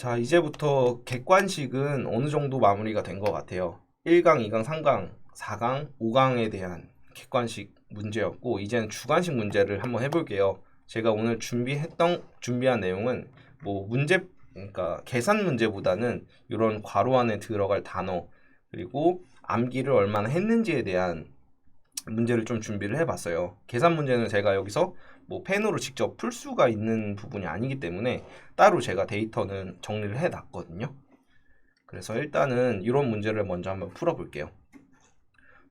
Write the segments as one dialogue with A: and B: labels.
A: 자, 이제부터 객관식은 어느 정도 마무리가 된 것 같아요. 1강, 2강, 3강, 4강, 5강에 대한 객관식 문제였고, 이제는 주관식 문제를 한번 해볼게요. 제가 오늘 준비한 내용은 뭐 그러니까 계산 문제보다는 이런 괄호 안에 들어갈 단어, 그리고 암기를 얼마나 했는지에 대한 문제를 좀 준비를 해봤어요. 계산 문제는 제가 여기서 뭐 펜으로 직접 풀 수가 있는 부분이 아니기 때문에 따로 제가 데이터는 정리를 해놨거든요. 그래서 일단은 이런 문제를 먼저 한번 풀어볼게요.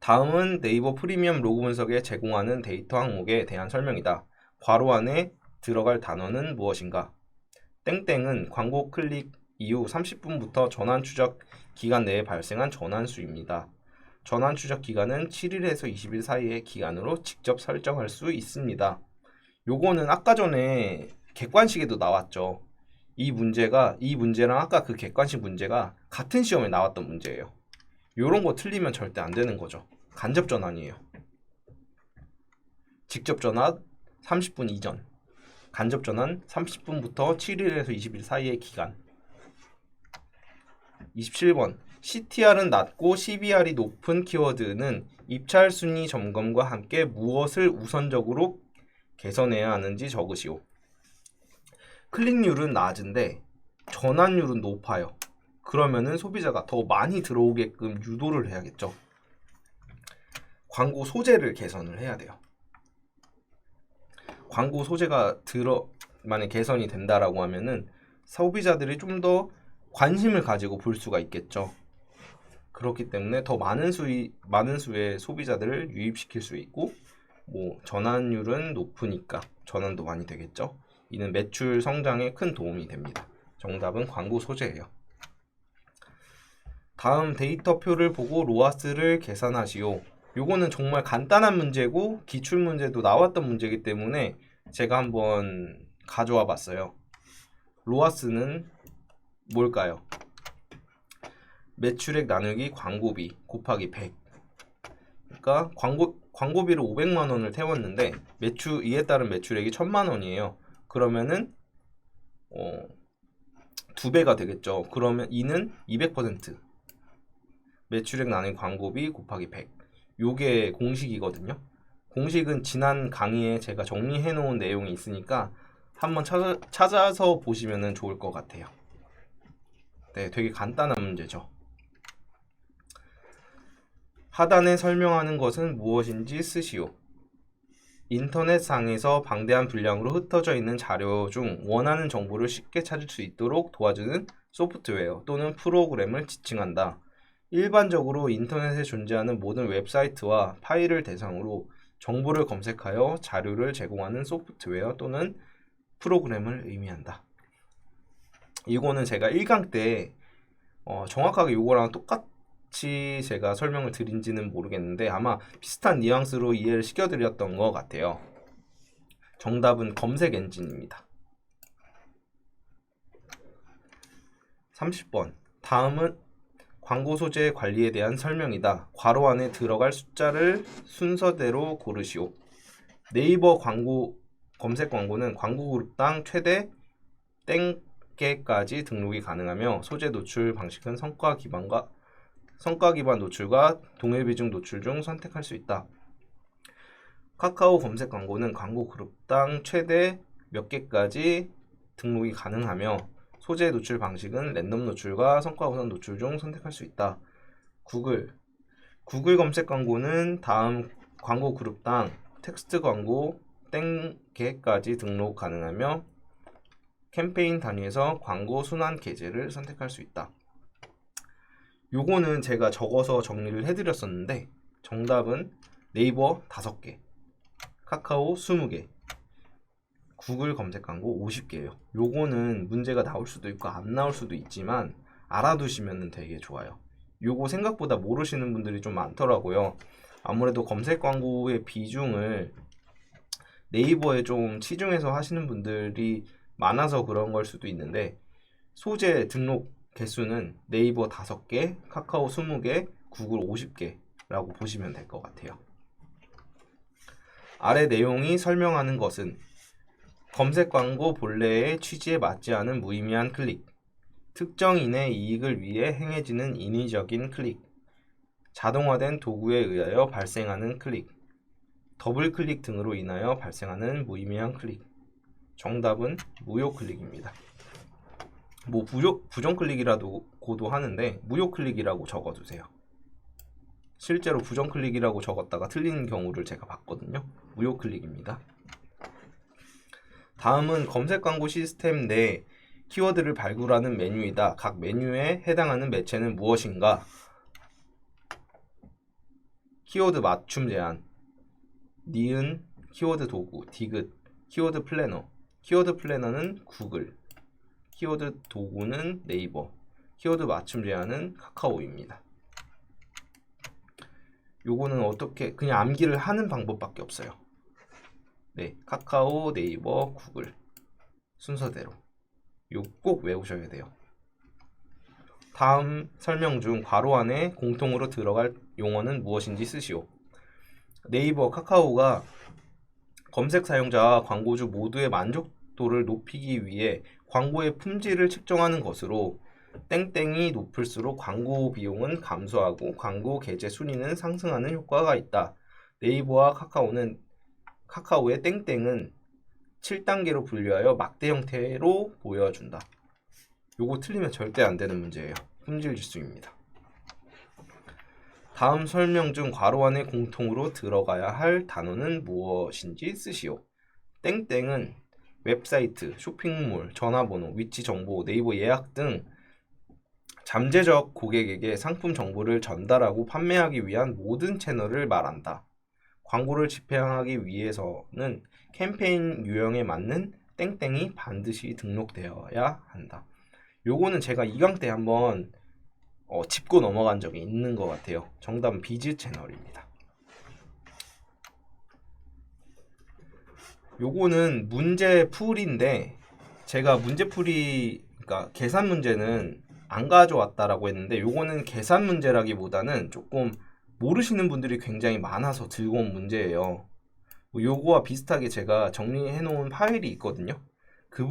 A: 다음은 네이버 프리미엄 로그 분석에 제공하는 데이터 항목에 대한 설명이다. 괄호 안에 들어갈 단어는 무엇인가? 땡땡은 광고 클릭 이후 30분부터 전환 추적 기간 내에 발생한 전환 수입니다. 전환 추적 기간은 7일에서 20일 사이의 기간으로 직접 설정할 수 있습니다. 요거는 아까 전에 객관식에도 나왔죠. 이 문제랑 아까 그 객관식 문제가 같은 시험에 나왔던 문제예요. 요런 거 틀리면 절대 안 되는 거죠. 간접 전환이에요. 직접 전환 30분 이전, 간접 전환 30분부터 7일에서 20일 사이의 기간. 27번 CTR은 낮고 CBR이 높은 키워드는 입찰 순위 점검과 함께 무엇을 우선적으로 개선해야 하는지 적으시오. 클릭률은 낮은데 전환율은 높아요. 그러면은 소비자가 더 많이 들어오게끔 유도를 해야겠죠. 광고 소재를 개선을 해야 돼요. 광고 소재가 만약 개선이 된다라고 하면은 소비자들이 좀 더 관심을 가지고 볼 수가 있겠죠. 그렇기 때문에 더 많은 수의 소비자들을 유입시킬 수 있고, 뭐 전환율은 높으니까 전환도 많이 되겠죠. 이는 매출 성장에 큰 도움이 됩니다. 정답은 광고 소재예요. 다음 데이터표를 보고 로아스를 계산하시오. 요거는 정말 간단한 문제고 기출 문제도 나왔던 문제이기 때문에 제가 한번 가져와 봤어요. 로아스는 뭘까요? 매출액 나누기 광고비 곱하기 100. 그러니까 광고비를 500만 원을 태웠는데 이에 따른 매출액이 1000만 원이에요. 그러면은 2배가 되겠죠. 그러면 이는 200%. 매출액 나누기 광고비 곱하기 100. 요게 공식이거든요. 공식은 지난 강의에 제가 정리해 놓은 내용이 있으니까 한번 찾아서 보시면 좋을 것 같아요. 네, 되게 간단한 문제죠. 하단에 설명하는 것은 무엇인지 쓰시오. 인터넷상에서 방대한 분량으로 흩어져 있는 자료 중 원하는 정보를 쉽게 찾을 수 있도록 도와주는 소프트웨어 또는 프로그램을 지칭한다. 일반적으로 인터넷에 존재하는 모든 웹사이트와 파일을 대상으로 정보를 검색하여 자료를 제공하는 소프트웨어 또는 프로그램을 의미한다. 이거는 제가 1강 때 정확하게 이거랑 똑같이 제가 설명을 드린지는 모르겠는데 아마 비슷한 뉘앙스로 이해를 시켜드렸던 것 같아요. 정답은 검색 엔진입니다. 30번 다음은 광고 소재 관리에 대한 설명이다. 괄호 안에 들어갈 숫자를 순서대로 고르시오. 네이버 검색 광고는 광고 그룹당 최대 땡개까지 등록이 가능하며 소재 노출 방식은 성과 기반 노출과 동일 비중 노출 중 선택할 수 있다. 카카오 검색 광고는 광고 그룹당 최대 몇 개까지 등록이 가능하며 소재 노출 방식은 랜덤 노출과 성과 우선 노출 중 선택할 수 있다. 구글 검색 광고는 다음 광고 그룹당 텍스트 광고 땡 개까지 등록 가능하며 캠페인 단위에서 광고 순환 계제를 선택할 수 있다. 요거는 제가 적어서 정리를 해드렸었는데 정답은 네이버 5개, 카카오 20개, 구글 검색 광고 50개예요. 요거는 문제가 나올 수도 있고 안 나올 수도 있지만 알아두시면 되게 좋아요. 요거 생각보다 모르시는 분들이 좀 많더라고요. 아무래도 검색 광고의 비중을 네이버에 좀 치중해서 하시는 분들이 많아서 그런 걸 수도 있는데 소재 등록 개수는 네이버 5개, 카카오 20개, 구글 50개라고 보시면 될 것 같아요. 아래 내용이 설명하는 것은 검색 광고 본래의 취지에 맞지 않은 무의미한 클릭, 특정인의 이익을 위해 행해지는 인위적인 클릭, 자동화된 도구에 의하여 발생하는 클릭, 더블 클릭 등으로 인하여 발생하는 무의미한 클릭. 정답은 무효 클릭입니다. 뭐 부정 클릭이라고도 하는데 무효 클릭이라고 적어두세요. 실제로 부정 클릭이라고 적었다가 틀린 경우를 제가 봤거든요. 무효 클릭입니다. 다음은 검색 광고 시스템 내 키워드를 발굴하는 메뉴이다. 각 메뉴에 해당하는 매체는 무엇인가? 키워드 맞춤 제한, 니은, 키워드 도구, 디귿, 키워드 플래너. 키워드 플래너는 구글, 키워드 도구는 네이버, 키워드 맞춤 제한은 카카오입니다. 요거는 어떻게 그냥 암기를 하는 방법밖에 없어요. 네, 카카오, 네이버, 구글 순서대로 요 꼭 외우셔야 돼요. 다음 설명 중 괄호 안에 공통으로 들어갈 용어는 무엇인지 쓰시오. 네이버, 카카오가 검색 사용자와 광고주 모두의 만족도를 높이기 위해 광고의 품질을 측정하는 것으로 땡땡이 높을수록 광고 비용은 감소하고 광고 게재 순위는 상승하는 효과가 있다. 네이버와 카카오의 땡땡은 7단계로 분류하여 막대 형태로 보여준다. 요거 틀리면 절대 안 되는 문제예요. 품질 지수입니다. 다음 설명 중 괄호 안에 공통으로 들어가야 할 단어는 무엇인지 쓰시오. 땡땡은 웹사이트, 쇼핑몰, 전화번호, 위치 정보, 네이버 예약 등 잠재적 고객에게 상품 정보를 전달하고 판매하기 위한 모든 채널을 말한다. 광고를 집행하기 위해서는 캠페인 유형에 맞는 땡땡이 반드시 등록되어야 한다. 요거는 제가 2강 때 한번 짚고 넘어간 적이 있는 것 같아요. 정답은 비즈 채널입니다. 요거는 문제 풀인데 제가 문제 풀이 그러니까 계산 문제는 안 가져왔다라고 했는데 요거는 계산 문제라기보다는 조금 모르시는 분들이 굉장히 많아서 들고 온 문제예요. 요거와 비슷하게 제가 정리해 놓은 파일이 있거든요. 그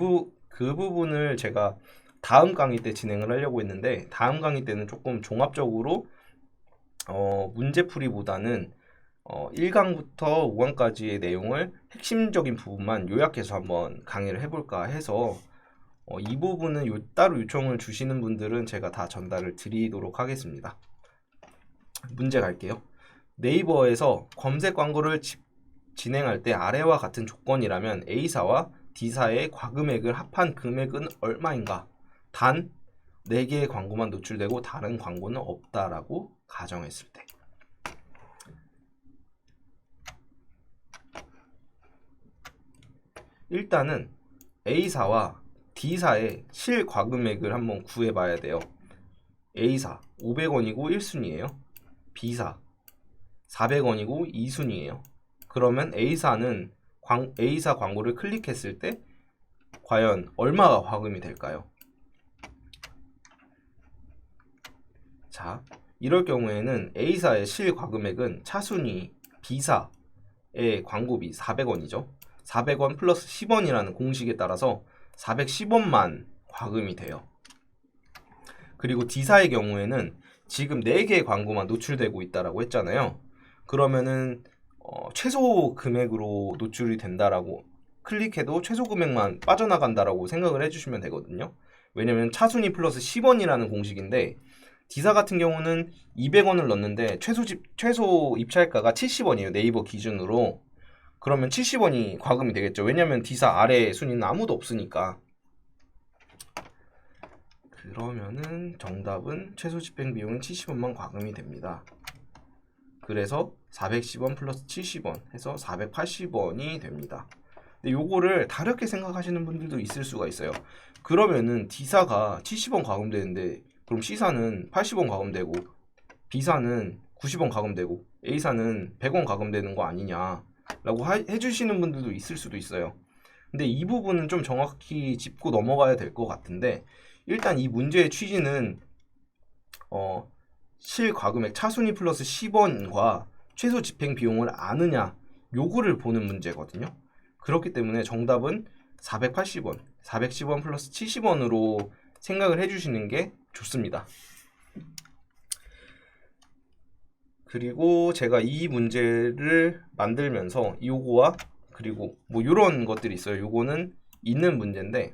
A: 부분을 제가 다음 강의 때 진행을 하려고 했는데 다음 강의 때는 조금 종합적으로 문제풀이보다는 1강부터 5강까지의 내용을 핵심적인 부분만 요약해서 한번 강의를 해볼까 해서 이 부분은 따로 요청을 주시는 분들은 제가 다 전달을 드리도록 하겠습니다. 문제 갈게요. 네이버에서 검색 광고를 진행할 때 아래와 같은 조건이라면 A사와 D사의 과금액을 합한 금액은 얼마인가? 단 4개의 광고만 노출되고 다른 광고는 없다라고 가정했을 때 일단은 A사와 D사의 실과금액을 한번 구해봐야 돼요. A사 500원이고 1순위예요. B사 400원이고 2순위예요. 그러면 A사는 A사 광고를 클릭했을 때 과연 얼마가 과금이 될까요? 자, 이럴 경우에는 A사의 실과금액은 차순위 B사의 광고비 400원이죠. 400원 플러스 10원이라는 공식에 따라서 410원만 과금이 돼요. 그리고 D사의 경우에는 지금 4개의 광고만 노출되고 있다라고 했잖아요. 그러면은 최소 금액으로 노출이 된다라고 클릭해도 최소 금액만 빠져나간다라고 생각을 해주시면 되거든요. 왜냐면 차순위 플러스 10원이라는 공식인데 D사 같은 경우는 200원을 넣었는데 최소 입찰가가 70원이에요. 네이버 기준으로. 그러면 70원이 과금이 되겠죠. 왜냐면 D사 아래 순위는 아무도 없으니까. 그러면은 정답은 최소 집행 비용은 70원만 과금이 됩니다. 그래서 410원 플러스 70원 해서 480원이 됩니다. 근데 요거를 다르게 생각하시는 분들도 있을 수가 있어요. 그러면은 D사가 70원 과금되는데 그럼 C사는 80원 과금되고 B사는 90원 과금되고 A사는 100원 과금되는 거 아니냐 라고 해주시는 분들도 있을 수도 있어요. 근데 이 부분은 좀 정확히 짚고 넘어가야 될 것 같은데 일단 이 문제의 취지는 실과금액 차순위 플러스 10원과 최소 집행 비용을 아느냐 요거를 보는 문제거든요. 그렇기 때문에 정답은 480원, 410원 플러스 70원으로 생각을 해주시는 게 좋습니다. 그리고 제가 이 문제를 만들면서 요거와 그리고 뭐 이런 것들이 있어요. 요거는 있는 문제인데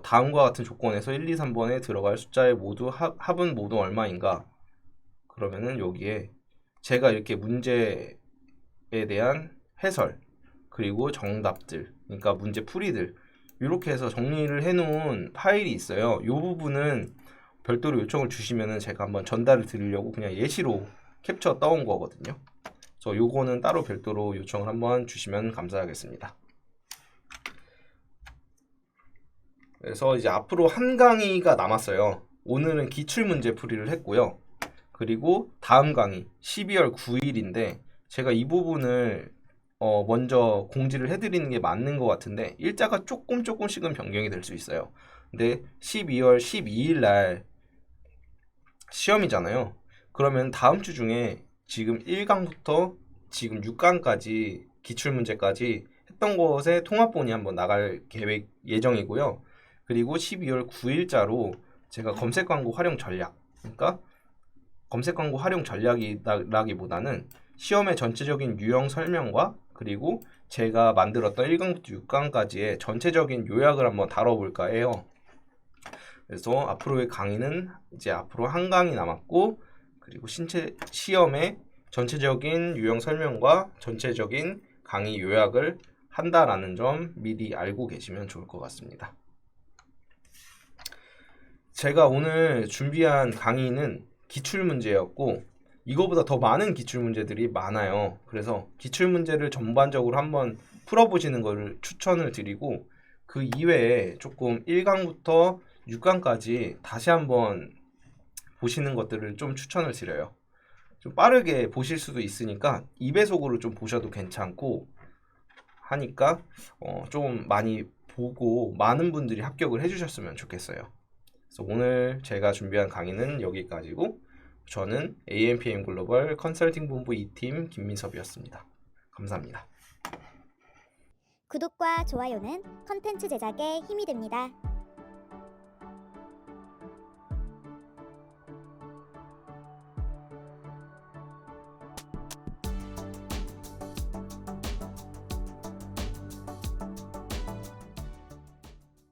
A: 다음과 같은 조건에서 1, 2, 3번에 들어갈 숫자의 모두 합은 모두 얼마인가? 그러면은 여기에 제가 이렇게 문제에 대한 해설 그리고 정답들, 그러니까 문제 풀이들 이렇게 해서 정리를 해놓은 파일이 있어요. 이 부분은 별도로 요청을 주시면은 제가 한번 전달을 드리려고 그냥 예시로 캡처 떠온 거거든요. 그래서 요거는 따로 별도로 요청을 한번 주시면 감사하겠습니다. 그래서 이제 앞으로 한 강의가 남았어요. 오늘은 기출문제 풀이를 했고요. 그리고 다음 강의 12월 9일인데 제가 이 부분을 먼저 공지를 해드리는 게 맞는 것 같은데 일자가 조금씩은 변경이 될 수 있어요. 근데 12월 12일 날 시험이잖아요. 그러면 다음 주 중에 지금 1강부터 지금 6강까지 기출문제까지 했던 것에 통합본이 한번 나갈 계획 예정이고요. 그리고 12월 9일자로 제가 검색 광고 활용 전략, 그러니까 검색 광고 활용 전략이라기보다는 시험의 전체적인 유형 설명과 그리고 제가 만들었던 1강부터 6강까지의 전체적인 요약을 한번 다뤄볼까 해요. 그래서 앞으로의 강의는 이제 앞으로 한 강의 남았고 그리고 시험의 전체적인 유형 설명과 전체적인 강의 요약을 한다라는 점 미리 알고 계시면 좋을 것 같습니다. 제가 오늘 준비한 강의는 기출문제였고 이거보다 더 많은 기출문제들이 많아요. 그래서 기출문제를 전반적으로 한번 풀어보시는 것을 추천을 드리고 그 이외에 조금 1강부터 6강까지 다시 한번 보시는 것들을 좀 추천을 드려요. 좀 빠르게 보실 수도 있으니까 2배속으로 좀 보셔도 괜찮고 하니까 좀 많이 보고 많은 분들이 합격을 해주셨으면 좋겠어요. 그래서 오늘 제가 준비한 강의는 여기까지고 저는 AMPM 글로벌 컨설팅 본부 2팀 김민섭이었습니다. 감사합니다.
B: 구독과 좋아요는 컨텐츠 제작에 힘이 됩니다.